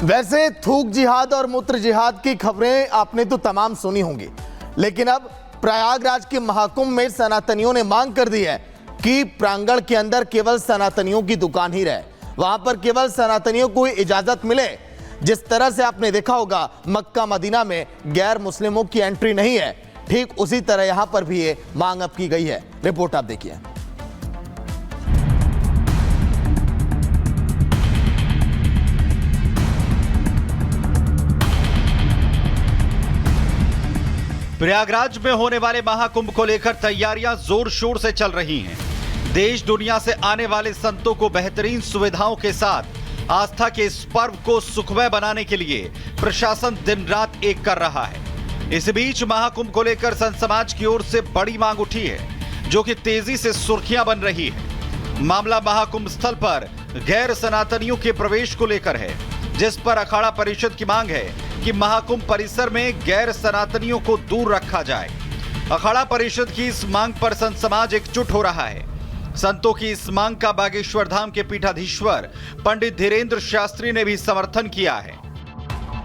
वैसे थूक जिहाद और मूत्र जिहाद की खबरें आपने तो तमाम सुनी होंगी, लेकिन अब प्रयागराज के महाकुंभ में सनातनियों ने मांग कर दी है कि प्रांगण के अंदर केवल सनातनियों की दुकान ही रहे, वहां पर केवल सनातनियों को इजाजत मिले। जिस तरह से आपने देखा होगा मक्का मदीना में गैर मुस्लिमों की एंट्री नहीं है, ठीक उसी तरह यहां पर भी ये मांग अब की गई है। रिपोर्ट आप देखिए। प्रयागराज में होने वाले महाकुंभ को लेकर तैयारियां जोर शोर से चल रही हैं। देश दुनिया से आने वाले संतों को बेहतरीन सुविधाओं के साथ आस्था के इस पर्व को सुखमय बनाने के लिए प्रशासन दिन रात एक कर रहा है। इस बीच महाकुंभ को लेकर संत समाज की ओर से बड़ी मांग उठी है, जो कि तेजी से सुर्खियां बन रही है। मामला महाकुंभ स्थल पर गैर सनातनियों के प्रवेश को लेकर है, जिस पर अखाड़ा परिषद की मांग है कि महाकुंभ परिसर में गैर सनातनियों को दूर रखा जाए। अखाड़ा परिषद की इस मांग पर संत समाज एकजुट हो रहा है। संतों की इस मांग का बागेश्वर धाम के पीठाधीश्वर पंडित धीरेन्द्र शास्त्री ने भी समर्थन किया है।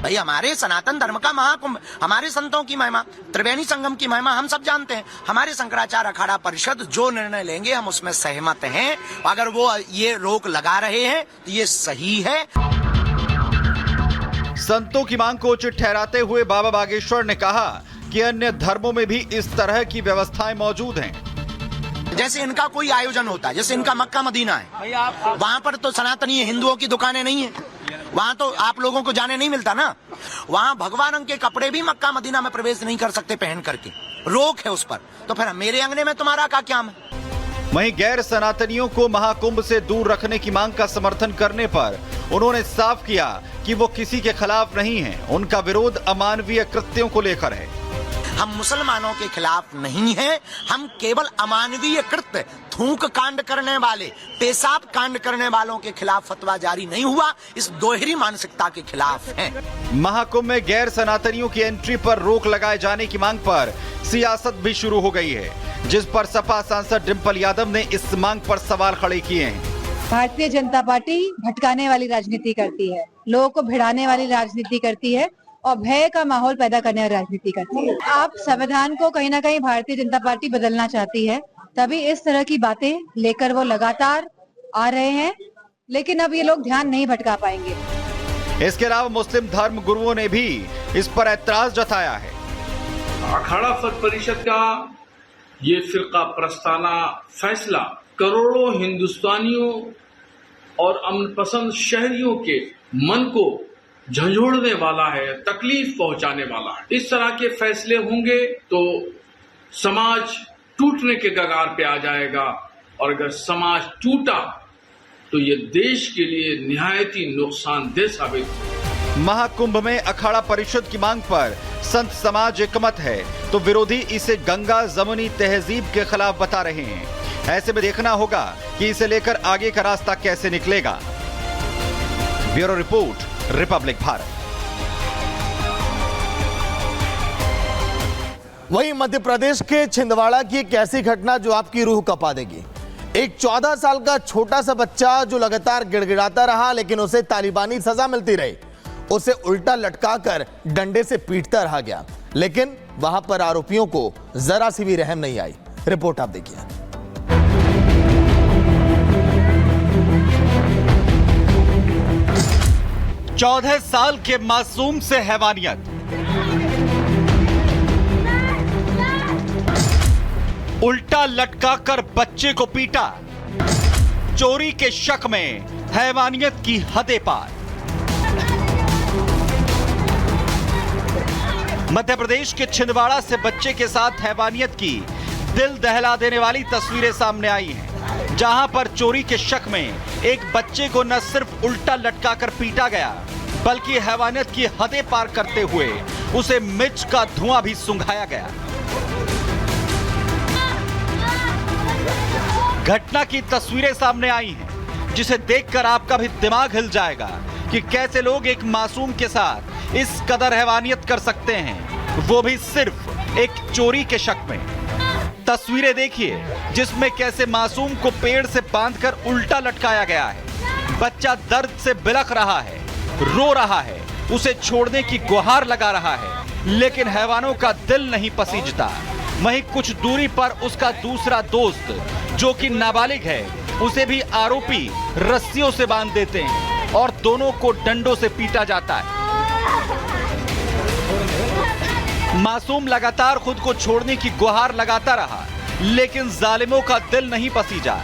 भाई हमारे सनातन धर्म का महाकुंभ, हमारे संतों की महिमा, त्रिवेणी संगम की महिमा हम सब जानते हैं। हमारे शंकराचार्य अखाड़ा परिषद जो निर्णय लेंगे हम उसमें सहमत हैं। अगर वो ये रोक लगा रहे हैं तो ये सही है। संतों की मांग को उचित ठहराते हुए बाबा बागेश्वर ने कहा कि अन्य धर्मों में भी इस तरह की व्यवस्थाएं मौजूद हैं। जैसे इनका कोई आयोजन होता है, जैसे इनका मक्का मदीना है, वहाँ पर तो सनातनी हिंदुओं की दुकानें नहीं है, वहाँ तो आप लोगों को जाने नहीं मिलता ना। वहाँ भगवा रंग के कपड़े भी मक्का मदीना में प्रवेश नहीं कर सकते पहन करके, रोक है उस पर। तो फिर मेरे अंगने में तुम्हारा क्या है? वहीं गैर सनातनियों को महाकुंभ से दूर रखने की मांग का समर्थन करने पर उन्होंने साफ किया कि वो किसी के खिलाफ नहीं है, उनका विरोध अमानवीय कृत्यों को लेकर है। हम मुसलमानों के खिलाफ नहीं हैं, हम केवल अमानवीय कृत्य, थूक कांड करने वाले, पेशाब कांड करने वालों के खिलाफ फतवा जारी नहीं हुआ, इस दोहरी मानसिकता के खिलाफ हैं। महाकुंभ में गैर सनातनियों की एंट्री पर रोक लगाए जाने की मांग पर सियासत भी शुरू हो गई है, जिस पर सपा सांसद डिंपल यादव ने इस मांग पर सवाल खड़े किए हैं। भारतीय जनता पार्टी भटकाने वाली राजनीति करती है, लोगों को भिड़ाने वाली राजनीति करती है और भय का माहौल पैदा करने वाली राजनीति करती है। आप संविधान को कहीं ना कहीं भारतीय जनता पार्टी बदलना चाहती है, तभी इस तरह की बातें लेकर वो लगातार आ रहे हैं, लेकिन अब ये लोग ध्यान नहीं भटका पाएंगे। इसके अलावा मुस्लिम धर्म गुरुओं ने भी इस पर ऐतराज जताया है। अखाड़ा परिषद का ये फिरका प्रस्ताना फैसला करोड़ों हिंदुस्तानियों और अमन पसंद शहरियों के मन को झंझोड़ने वाला है, तकलीफ पहुंचाने वाला है। इस तरह के फैसले होंगे तो समाज टूटने के कगार पे आ जाएगा, और अगर समाज टूटा तो ये देश के लिए निहायत ही नुकसानदेह साबित होगा। महाकुंभ में अखाड़ा परिषद की मांग पर संत समाज एकमत है, तो विरोधी इसे गंगा जमुनी तहजीब के खिलाफ बता रहे हैं। ऐसे में देखना होगा कि इसे लेकर आगे का रास्ता कैसे निकलेगा। Bureau report, Republic Bharat. वहीं मध्य प्रदेश के छिंदवाड़ा की एक ऐसी घटना जो आपकी रूह कपा देगी। एक 14 साल का छोटा सा बच्चा जो लगातार गिड़गिड़ाता रहा, लेकिन उसे तालिबानी सजा मिलती रही, उसे उल्टा लटकाकर डंडे से पीटता रहा गया, लेकिन वहां पर आरोपियों को जरा सी भी रहम नहीं आई। रिपोर्ट आप देखिए। चौदह साल के मासूम से हैवानियत, उल्टा लटकाकर बच्चे को पीटा, चोरी के शक में हैवानियत की हदें पार। मध्य प्रदेश के छिंदवाड़ा से बच्चे के साथ हैवानियत की दिल दहला देने वाली तस्वीरें सामने आई हैं, जहां पर चोरी के शक में एक बच्चे को न सिर्फ उल्टा लटकाकर पीटा गया, बल्कि हैवानियत की हदें पार करते हुए उसे मिर्च का धुआं भी सुंघाया गया। घटना की तस्वीरें सामने आई हैं, जिसे देखकर आपका भी दिमाग हिल जाएगा कि कैसे लोग एक मासूम के साथ इस कदर हैवानियत कर सकते हैं, वो भी सिर्फ एक चोरी के शक में। तस्वीरें देखिए जिसमें कैसे मासूम को पेड़ से बांधकर उल्टा लटकाया गया है। बच्चा दर्द से बिलख रहा है, रो रहा है, उसे छोड़ने की गुहार लगा रहा है, लेकिन हैवानों का दिल नहीं पसीजता। वहीं कुछ दूरी पर उसका दूसरा दोस्त जो कि नाबालिग है, उसे भी आरोपी रस्सियों से बांध देते हैं और दोनों को डंडों से पीटा जाता है। मासूम लगातार खुद को छोड़ने की गुहार लगाता रहा, लेकिन जालिमों का दिल नहीं पसीजा।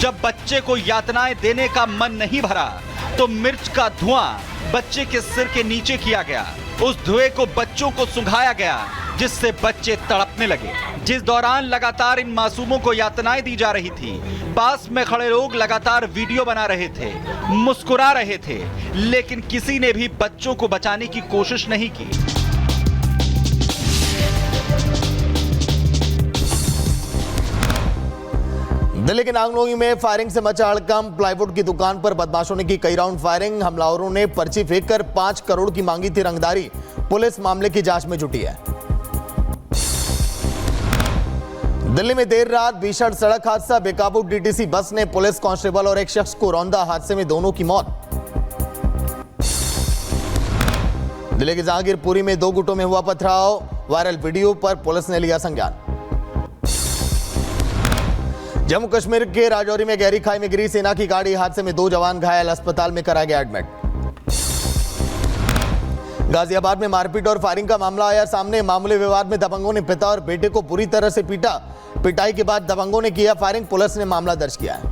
जब बच्चे को यातनाएं देने का मन नहीं भरा तो मिर्च का धुआं बच्चे के सिर के नीचे किया गया। उस धुएं को बच्चों को सुंघाया गया, जिससे बच्चे तड़पने लगे। जिस दौरान लगातार इन मासूमों को यातनाएं दी जा रही थी, पास में खड़े लोग लगातार वीडियो बना रहे थे, मुस्कुरा रहे थे, लेकिन किसी ने भी बच्चों को बचाने की कोशिश नहीं की। दिल्ली के नांगलोई में फायरिंग से मचा हड़कंप। प्लाईवुड की दुकान पर बदमाशों ने की कई राउंड फायरिंग। हमलावरों ने पर्ची फेंककर 5 करोड़ की मांगी थी रंगदारी। पुलिस मामले की जांच में जुटी है। दिल्ली में देर रात भीषण सड़क हादसा। बेकाबू डीटीसी बस ने पुलिस कांस्टेबल और एक शख्स को रौंदा। हादसे में दोनों की मौत। दिल्ली के जहांगीरपुरी में 2 गुटों में हुआ पथराव। वायरल वीडियो पर पुलिस ने लिया संज्ञान। जम्मू कश्मीर के राजौरी में गहरी खाई में गिरी सेना की गाड़ी। हादसे में 2 जवान घायल, अस्पताल में कराया गया एडमिट। गाजियाबाद में मारपीट और फायरिंग का मामला आया सामने। मामूली विवाद में दबंगों ने पिता और बेटे को बुरी तरह से पीटा। पिटाई के बाद दबंगों ने किया फायरिंग। पुलिस ने मामला दर्ज किया है।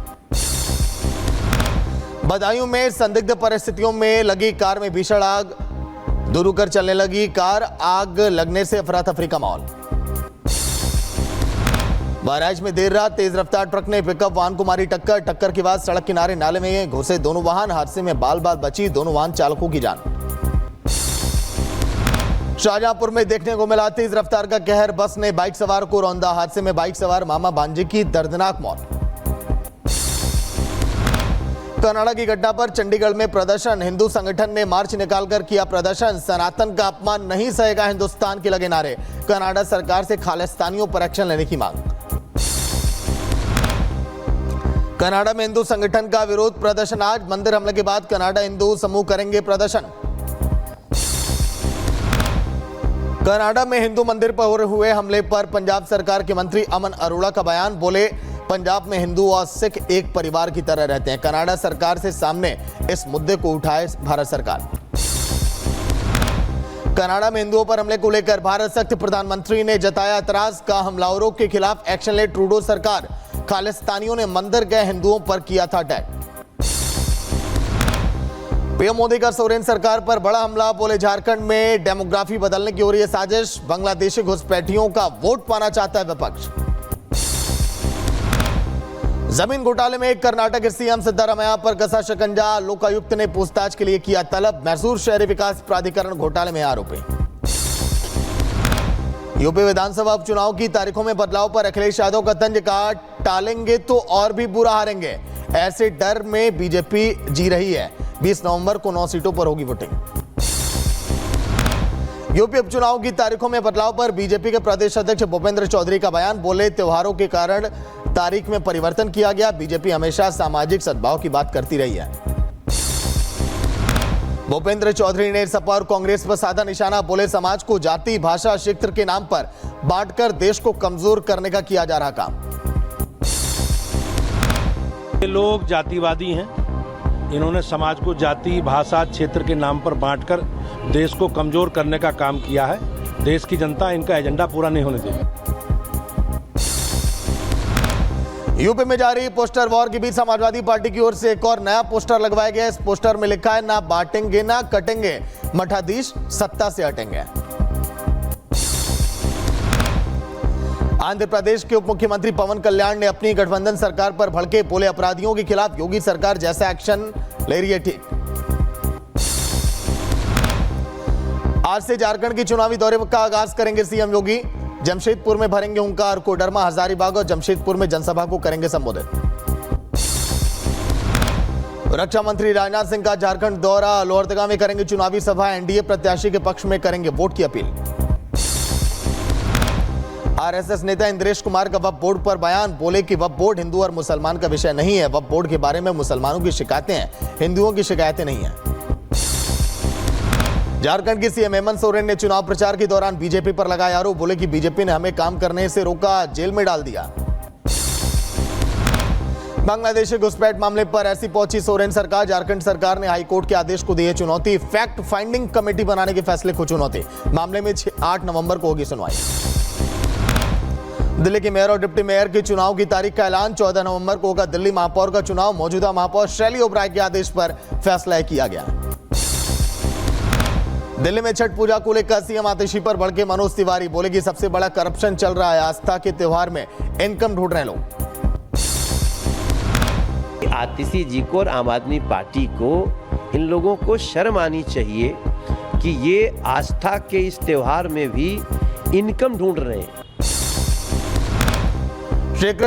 बदायूं में संदिग्ध परिस्थितियों में लगी कार में भीषण आग। दूर होकर चलने लगी कार। आग लगने से अफरा तफरी का माहौल। बहराइच में देर रात तेज रफ्तार ट्रक ने पिकअप वाहन को मारी टक्कर। टक्कर के बाद सड़क किनारे नाले में घुसे दोनों वाहन। हादसे में बाल बाल बची दोनों वाहन चालकों की जान। शाहजहांपुर में देखने को मिला तेज रफ्तार का कहर। बस ने बाइक सवार को रौंदा। हादसे में बाइक सवार मामा भांजे की दर्दनाक मौत। कनाडा की घटना पर चंडीगढ़ में प्रदर्शन। हिंदू संगठन ने मार्च निकालकर किया प्रदर्शन। सनातन का अपमान नहीं सहेगा हिंदुस्तान के लगे नारे। कनाडा सरकार से खालिस्तानियों पर एक्शन लेने की मांग। कनाडा में हिंदू संगठन का विरोध प्रदर्शन आज। मंदिर हमले के बाद कनाडा हिंदू समूह करेंगे प्रदर्शन। कनाडा में हिंदू मंदिर पर हुए हमले पर पंजाब सरकार के मंत्री अमन अरोड़ा का बयान। बोले पंजाब में हिंदू और सिख एक परिवार की तरह रहते हैं। कनाडा सरकार से सामने इस मुद्दे को उठाए भारत सरकार। कनाडा में हिंदुओं पर हमले को लेकर भारत सख्त। प्रधानमंत्री ने जताया एतराज का हमलावरों के खिलाफ एक्शन ले ट्रूडो सरकार। खालिस्तानियों ने मंदिर गए हिंदुओं पर किया था अटैक। पीएम मोदी का सोरेन सरकार पर बड़ा हमला। बोले झारखंड में डेमोग्राफी बदलने की हो रही है साजिश। बांग्लादेशी घुसपैठियों का वोट पाना चाहता है विपक्ष। जमीन घोटाले में कर्नाटक के सीएम सिद्धारमैया पर कसा शिकंजा। लोकायुक्त ने पूछताछ के लिए किया तलब। मैसूर शहरी विकास प्राधिकरण घोटाले में आरोपी। यूपी विधानसभा उपचुनाव की तारीखों में बदलाव पर अखिलेश यादव का तंज। कहा टालेंगे तो और भी बुरा हारेंगे। ऐसे डर में बीजेपी जी रही है। 20 नवंबर को 9 सीटों पर होगी वोटिंग। यूपी उपचुनाव की तारीखों में बदलाव पर बीजेपी के प्रदेश अध्यक्ष भूपेंद्र चौधरी का बयान। बोले त्योहारों के कारण तारीख में परिवर्तन किया गया। बीजेपी हमेशा सामाजिक सद्भाव की बात करती रही है। भूपेंद्र चौधरी ने सपा और कांग्रेस पर साधा निशाना। बोले समाज को जाति भाषा क्षेत्र के नाम पर बांटकर देश को कमजोर करने का किया जा रहा काम। ये लोग जातिवादी हैं। इन्होंने समाज को जाति भाषा क्षेत्र के नाम पर बांटकर देश को कमजोर करने का काम किया है। देश की जनता इनका एजेंडा पूरा नहीं होने देगी। यूपी में जारी पोस्टर वॉर के बीच समाजवादी पार्टी की ओर से एक और नया पोस्टर लगवाया गया। इस पोस्टर में लिखा है ना बांटेंगे ना कटेंगे, मठाधीश सत्ता से हटेंगे। आंध्र प्रदेश के उप मुख्यमंत्री पवन कल्याण ने अपनी गठबंधन सरकार पर भड़के। बोले अपराधियों के खिलाफ योगी सरकार जैसा एक्शन ले रही है ठीक। आज से झारखंड की चुनावी दौरे का आगाज करेंगे सीएम योगी। जमशेदपुर में भरेंगे हुंकार। कोडरमा, हजारीबाग और जमशेदपुर में जनसभा को करेंगे संबोधित। रक्षा मंत्री राजनाथ सिंह का झारखंड दौरा। लोहरदगा में करेंगे चुनावी सभा। एनडीए प्रत्याशी के पक्ष में करेंगे वोट की अपील। आरएसएस नेता इंद्रेश कुमार का वक्फ बोर्ड पर बयान। बोले कि वक्फ बोर्ड हिंदू और मुसलमान का विषय नहीं है। वक्फ बोर्ड के बारे में मुसलमानों की शिकायतें हैं, हिंदुओं की शिकायतें नहीं है। झारखंड की सीएम हेमंत सोरेन ने चुनाव प्रचार के दौरान बीजेपी पर लगाया आरोप, बोले कि बीजेपी ने हमें काम करने से रोका, जेल में डाल दिया। बांग्लादेशी घुसपैठ मामले पर ऐसी पहुंची सोरेन सरकार, झारखंड सरकार ने हाईकोर्ट के आदेश को दी है चुनौती, फैक्ट फाइंडिंग कमेटी बनाने के फैसले को चुनौती। मामले में 8 नवंबर को होगी सुनवाई। दिल्ली के मेयर और डिप्टी मेयर के चुनाव की तारीख का ऐलान, 14 नवंबर को होगा दिल्ली महापौर का चुनाव। मौजूदा महापौर शैली ओबराय के आदेश पर फैसला किया गया। दिल्ली में छठ पूजा को लेकर सीएम आतिशी पर भड़के मनोज तिवारी, बोले कि सबसे बड़ा करप्शन चल रहा है, आस्था के त्योहार में इनकम ढूंढ रहे लोग। आतिशी जी को और आम आदमी पार्टी को, इन लोगों को शर्म आनी चाहिए कि ये आस्था के इस त्योहार में भी इनकम ढूंढ रहे हैं।